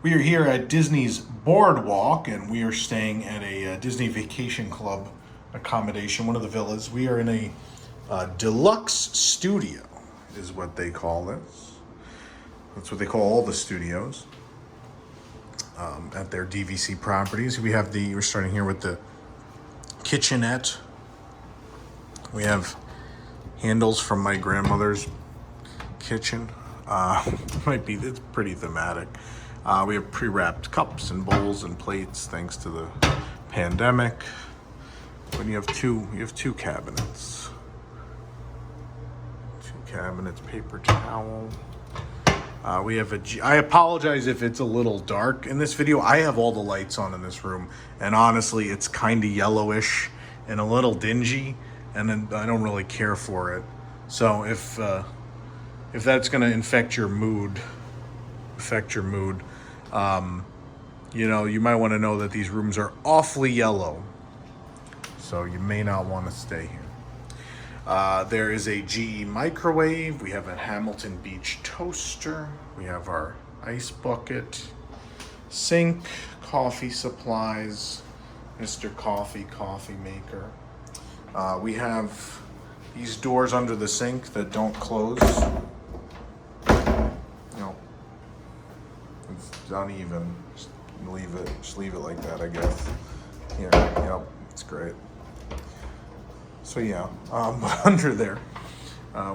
We are here at Disney's Boardwalk, and we are staying at a Disney Vacation Club accommodation, one of the villas. We are in a deluxe studio, is what they call this. That's what they call all the studios at their DVC properties. We're starting here with the kitchenette. We have handles from my grandmother's kitchen. It's pretty thematic. We have pre-wrapped cups and bowls and plates, thanks to the pandemic. But you have two cabinets. Paper towel. We have I apologize if it's a little dark in this video. I have all the lights on in this room, and honestly, it's kind of yellowish and a little dingy, and then I don't really care for it. So if that's gonna affect your mood, you might want to know that these rooms are awfully yellow, so you may not want to stay here. There is a GE microwave. We have a Hamilton Beach toaster. We have our ice bucket, sink, coffee supplies, Mr. Coffee maker. We have these doors under the sink that don't close. It's uneven. Just leave it like that, I guess. Here, yep, it's great. So yeah, under there,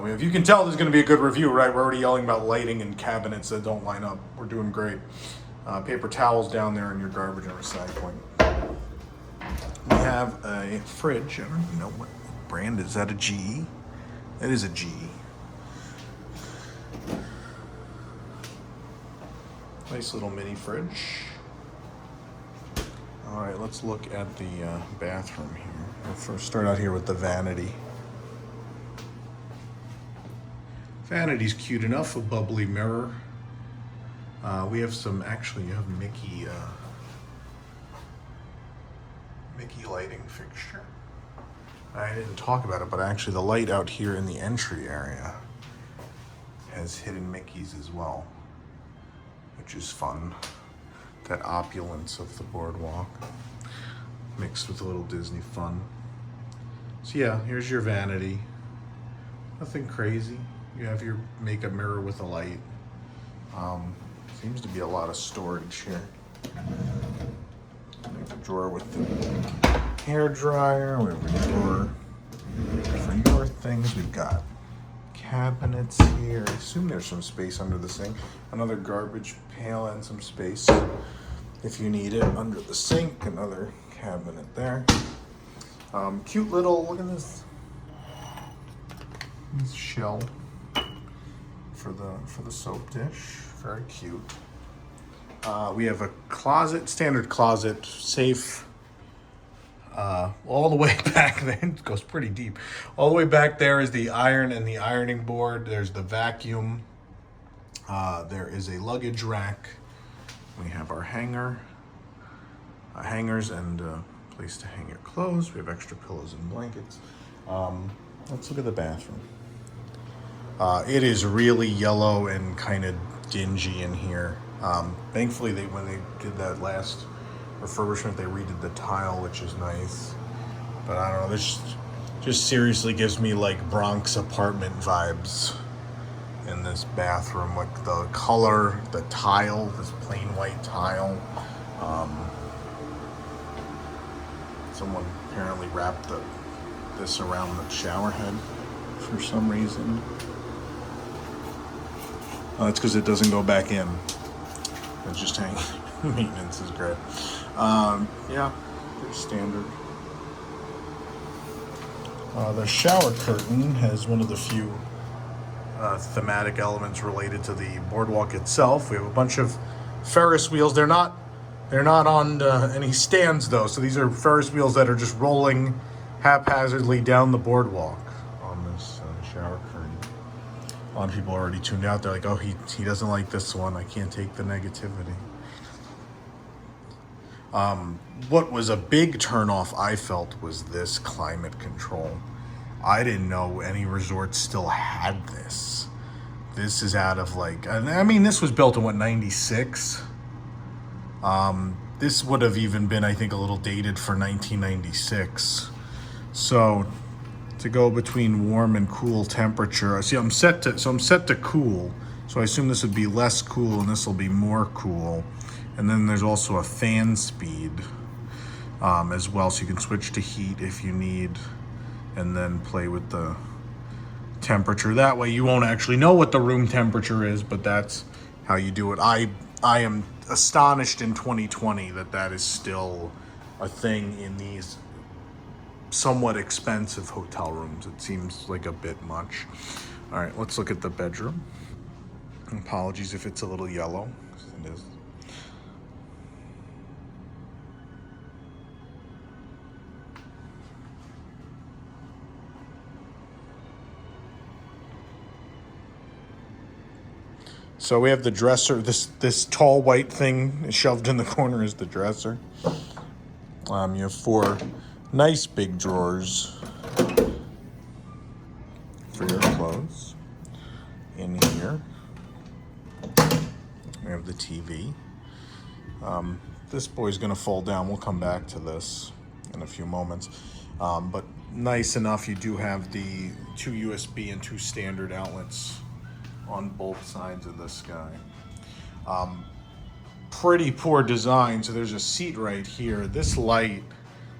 we have. You can tell this is going to be a good review, right? We're already yelling about lighting and cabinets that don't line up. We're doing great. Paper towels down there in your garbage and recycling. We have a fridge. I don't even know what brand is that. A GE? It is a GE. Nice little mini fridge. All right, let's look at the bathroom here. We'll first start out here with the vanity. Vanity's cute enough, a bubbly mirror. We have you have Mickey lighting fixture. I didn't talk about it, but actually the light out here in the entry area has hidden Mickeys as well, which is fun. That opulence of the boardwalk mixed with a little Disney fun. So yeah, here's your vanity. Nothing crazy. You have your makeup mirror with a light. Seems to be a lot of storage here. We have a drawer with the hair dryer. We have a drawer for your things. We've got cabinets here. I assume there's some space under the sink. Another garbage pail and some space if you need it under the sink. Another cabinet there. Cute little, look at this shell for the soap dish. Very cute. We have a closet, standard closet, safe. All the way back there, it goes pretty deep. All the way back there is the iron and the ironing board. There's the vacuum. There is a luggage rack. We have our hangers and place to hang your clothes. We have extra pillows and blankets. Let's look at the bathroom. It is really yellow and kind of dingy in here. Thankfully, when they did that last refurbishment, they redid the tile, which is nice. But I don't know, this just seriously gives me like Bronx apartment vibes in this bathroom. Like the color, the tile, this plain white tile. Someone apparently wrapped this around the shower head for some reason. That's because it doesn't go back in. It's just hanging. Maintenance is great. Yeah, pretty standard. The shower curtain has one of the few thematic elements related to the boardwalk itself. We have a bunch of Ferris wheels. They're not on any stands though, so these are Ferris wheels that are just rolling haphazardly down the boardwalk on this shower curtain. A lot of people are already tuned out. They're like, oh, he doesn't like this one. I can't take the negativity. What was a big turnoff I felt was this climate control. I didn't know any resorts still had this. This is out of this was built in what, 96? This would have even been, I think, a little dated for 1996. So to go between warm and cool temperature, see, I'm set to cool. So I assume this would be less cool and this will be more cool. And then there's also a fan speed as well, so you can switch to heat if you need, and then play with the temperature. That way you won't actually know what the room temperature is, but that's how you do it. I am astonished in 2020 that is still a thing in these somewhat expensive hotel rooms. It seems like a bit much. All right, let's look at the bedroom. Apologies if it's a little yellow. It is. So we have the dresser. This tall white thing shoved in the corner is the dresser. You have 4 nice big drawers for your clothes. In here, we have the TV. This boy's gonna fold down. We'll come back to this in a few moments. But nice enough, you do have the 2 USB and 2 standard outlets on both sides of this guy. Pretty poor design. So there's a seat right here. This light,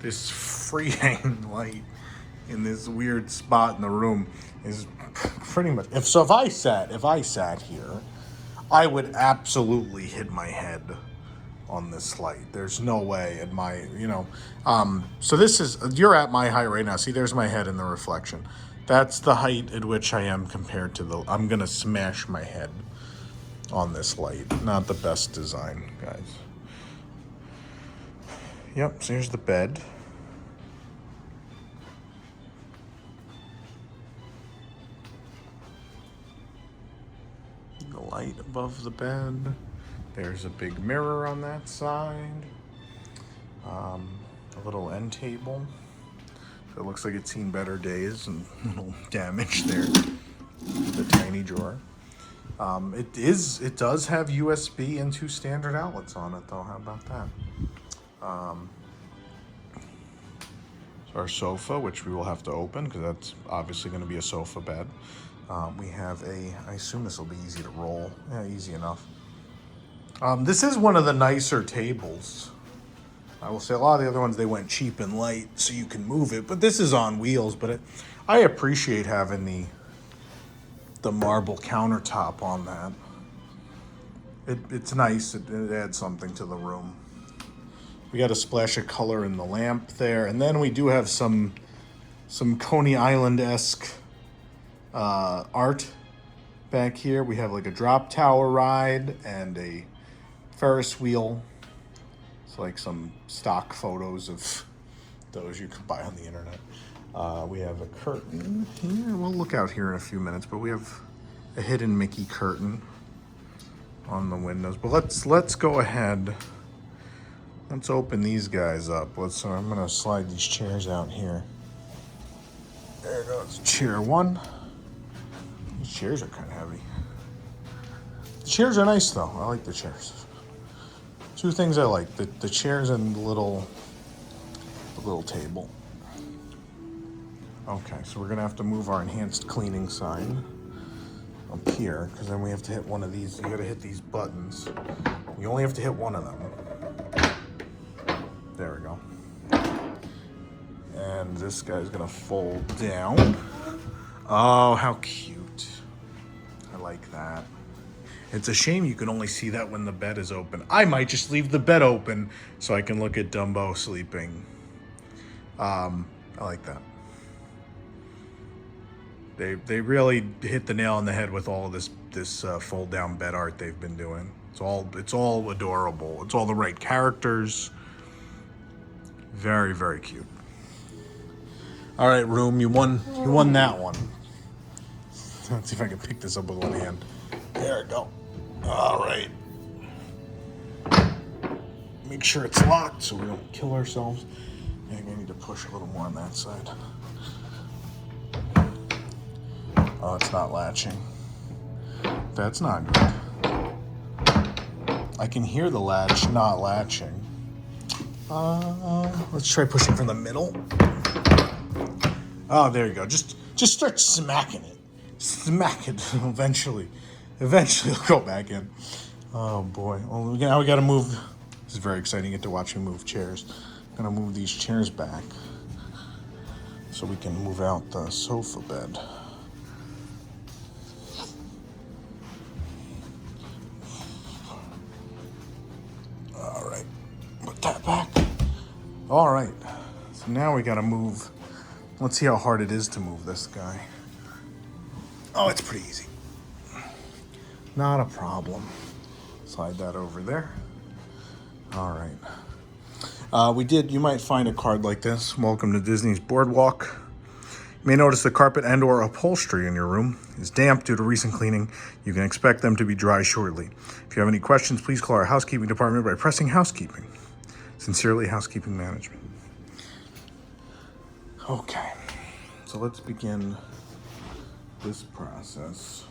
this free hanging light in this weird spot in the room is pretty much, if I sat here, I would absolutely hit my head on this light. There's no way at my, so this is, you're at my height right now. See, there's my head in the reflection. That's the height at which I am compared to I'm gonna smash my head on this light. Not the best design, guys. Yep, so here's the bed. The light above the bed. There's a big mirror on that side. A little end table. It looks like it's seen better days, and a little damage there. The tiny drawer. It does have USB and 2 standard outlets on it, though. How about that? So our sofa, which we will have to open because that's obviously going to be a sofa bed. We have I assume this will be easy to roll. Yeah, easy enough. This is one of the nicer tables. I will say a lot of the other ones, they went cheap and light so you can move it, but this is on wheels. But I appreciate having the marble countertop on that. It's nice. It adds something to the room. We got a splash of color in the lamp there, and then we do have some Coney Island-esque art back here. We have like a drop tower ride and a Ferris wheel. It's like some stock photos of those you can buy on the internet. We have a curtain here. We'll look out here in a few minutes, but we have a hidden Mickey curtain on the windows. But let's go ahead. Let's open these guys up. I'm gonna slide these chairs out here. There goes chair 1. These chairs are kind of heavy. The chairs are nice though. I like the chairs. 2 things I like: the chairs and the little table. Okay, so we're gonna have to move our enhanced cleaning sign up here, because then we have to hit one of these. You gotta hit these buttons. You only have to hit one of them. There we go. And this guy's gonna fold down. Oh, how cute. I like that. It's a shame you can only see that when the bed is open. I might just leave the bed open so I can look at Dumbo sleeping. I like that. They really hit the nail on the head with all of this fold down bed art they've been doing. It's all adorable. It's all the right characters. Very, very cute. All right, room, you won that one. Let's see if I can pick this up with one hand. There we go. All right. Make sure it's locked so we don't kill ourselves. I think I need to push a little more on that side. Oh, it's not latching. That's not good. I can hear the latch not latching. Let's try pushing from the middle. Oh, there you go. Just start smacking it. Smack it. Eventually it'll go back in. Oh boy. Well, now we gotta move. This is very exciting. You get to watch me move chairs. I'm gonna move these chairs back so we can move out the sofa bed. All right, put that back. All right, so now we gotta move. Let's see how hard it is to move this guy. Oh, it's pretty easy. Not a problem. Slide that over there. All right. You might find a card like this. Welcome to Disney's Boardwalk. You may notice the carpet and or upholstery in your room is damp due to recent cleaning. You can expect them to be dry shortly. If you have any questions, please call our housekeeping department by pressing housekeeping. Sincerely, Housekeeping Management. Okay, so let's begin this process.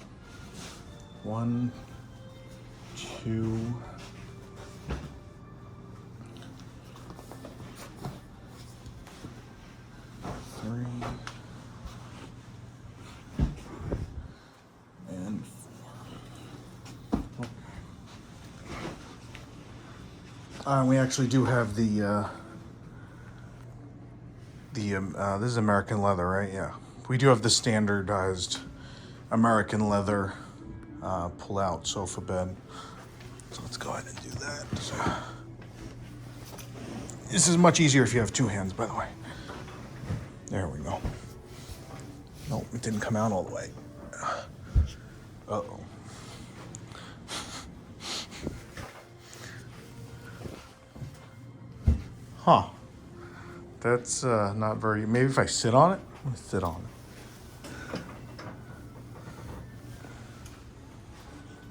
1, 2, 3, and 4. Okay. We actually do have this is American leather, right? Yeah. We do have the standardized American leather pull-out sofa bed. So let's go ahead and do that. This is much easier if you have two hands, by the way. There we go. Nope, it didn't come out all the way. Uh-oh. Huh. That's not very... Maybe if I sit on it? I'm going to sit on it.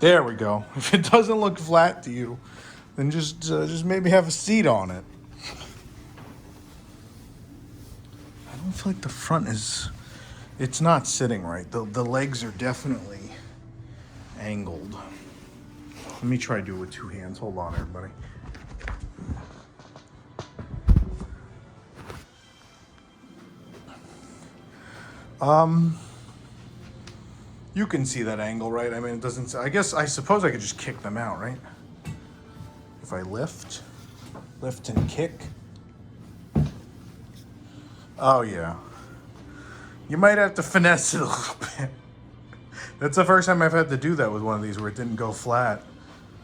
There we go. If it doesn't look flat to you, then just maybe have a seat on it. I don't feel like the front is... It's not sitting right. The legs are definitely angled. Let me try to do it with two hands. Hold on, everybody. You can see that angle, right? I mean, it doesn't... I suppose I could just kick them out, right? If I lift and kick. Oh, yeah. You might have to finesse it a little bit. That's the first time I've had to do that with one of these where it didn't go flat.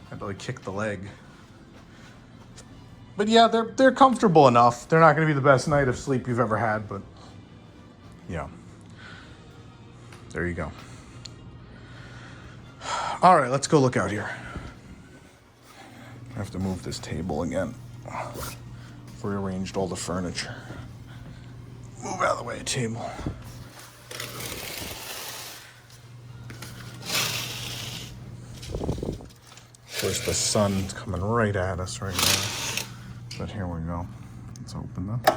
I had to like kick the leg. But yeah, they're comfortable enough. They're not going to be the best night of sleep you've ever had, but yeah. There you go. All right, let's go look out here. I have to move this table again. Rearranged all the furniture. Move out of the way, table. Of course, the sun's coming right at us right now. But here we go. Let's open this.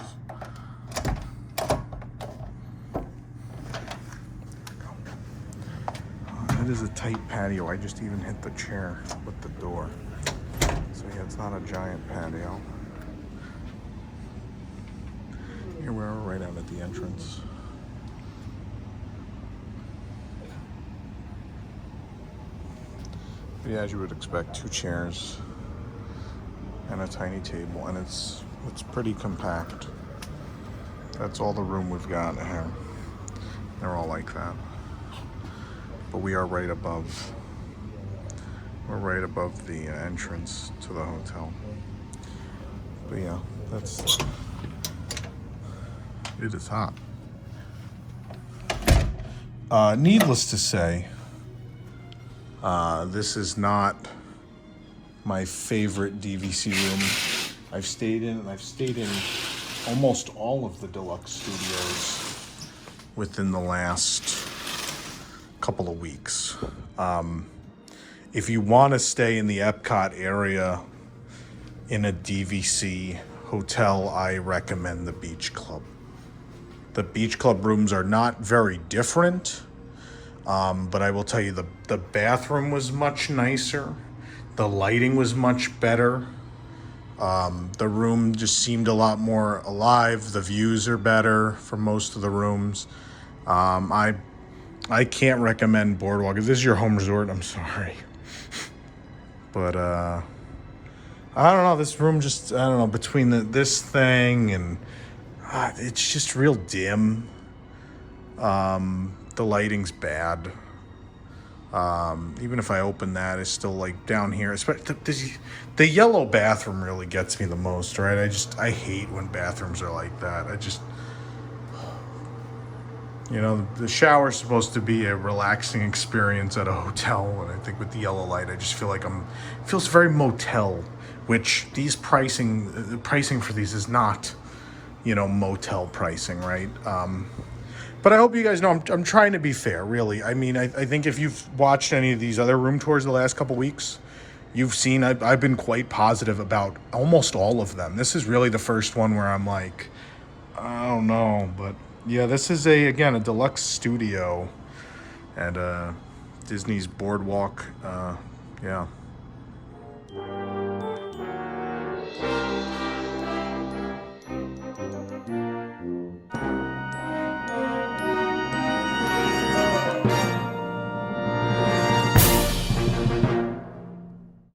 It is a tight patio. I just even hit the chair with the door. So yeah, it's not a giant patio. Here we are right out at the entrance. But yeah, as you would expect, two chairs and a tiny table, and it's pretty compact. That's all the room we've got here. They're all like that. But we are right above. We're right above the entrance to the hotel. But yeah, it is hot. Needless to say, this is not my favorite DVC room. I've stayed in almost all of the Deluxe studios within the last couple of weeks. If you want to stay in the Epcot area in a DVC hotel, I recommend the Beach Club. The Beach Club rooms are not very different, but I will tell you the bathroom was much nicer. The lighting was much better. The room just seemed a lot more alive. The views are better for most of the rooms. I can't recommend Boardwalk. If this is your home resort, I'm sorry. But I don't know. This room just, I don't know, between this thing and it's just real dim. The lighting's bad. Even if I open that, it's still like down here. The yellow bathroom really gets me the most, right? I hate when bathrooms are like that. You know, the shower's supposed to be a relaxing experience at a hotel, and I think with the yellow light, I just feel like it feels very motel, which the pricing for these is not, you know, motel pricing, right? But I hope you guys know I'm trying to be fair, really. I mean, I think if you've watched any of these other room tours the last couple weeks, you've seen I've been quite positive about almost all of them. This is really the first one where I'm like, I don't know. But yeah, this is a deluxe studio at Disney's Boardwalk. Yeah.